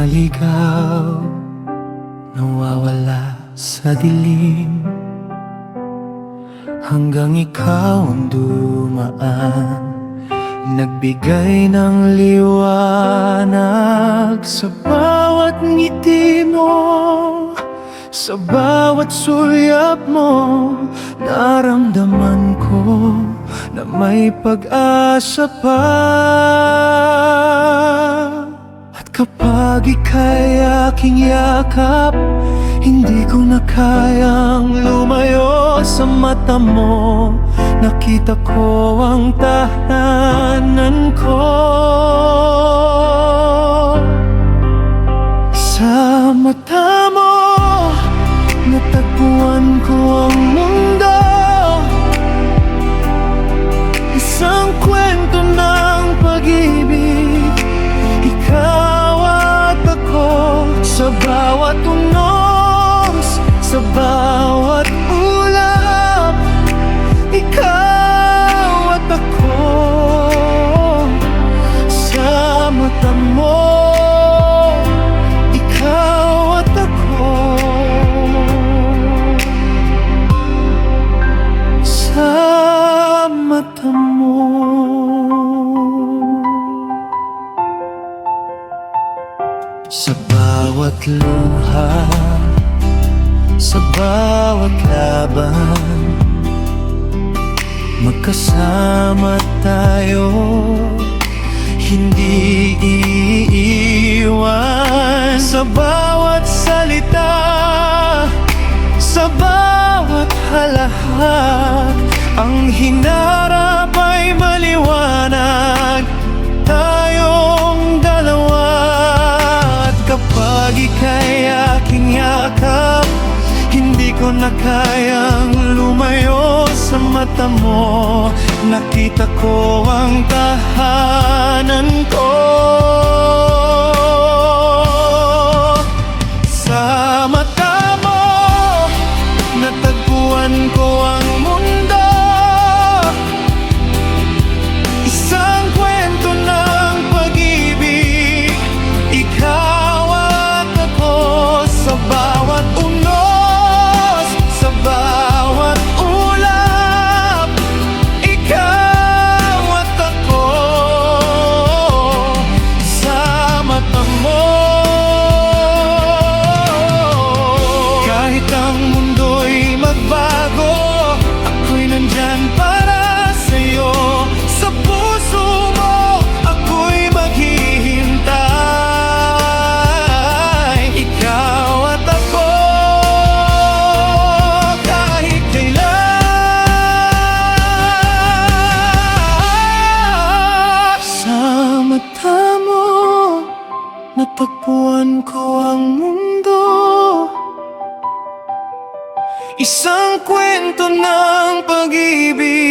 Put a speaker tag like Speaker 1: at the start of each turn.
Speaker 1: maligaw, nawawala sa dilim, hanggang ikaw ang dumaan, nagbigay ng liwanag sa bawat ngiti mo, sa bawat sulyap mo. Naramdaman ko na may pag-asa pa. At kapag ika'y aking yakap, hindi ko na kayang lumayo sa mata mo. Nakita ko ang tahanan ko. Sa mata mo, natagpuan ko ang mundo, isang kwento ng pag-ibig. Ikaw at ako, sa bawat unos, sa bawat ulap. Ikaw at ako, sa mata mo, ikaw at ako, sa mata mo. Sa bawat luha, sa bawat laban, magkasama tayo, hindi iiwan. Sa bawat salita, sa bawat halahak, ang hinarap ay maliwanag, tayong dalawa. At kapag ika'y aking yakap, hindi ko na kayang lumayo sa mata mo. Nakita ko ang tahanan ko. Sa mata mo, natagpuan ko ang mundo, isang kwento ng pag-ibig. Ikaw at ako, sa bawat unos, sa bawat ulap. Ikaw at ako, sa mata mo. Kahit ang mundo'y magbago, ako'y nandyan para sa'yo. Sa puso mo, ako'y maghihintay. Ikaw at ako, kahit kailan. Sa mata mo, natagpuan ko ang mundo, isang kwento ng pag-ibig.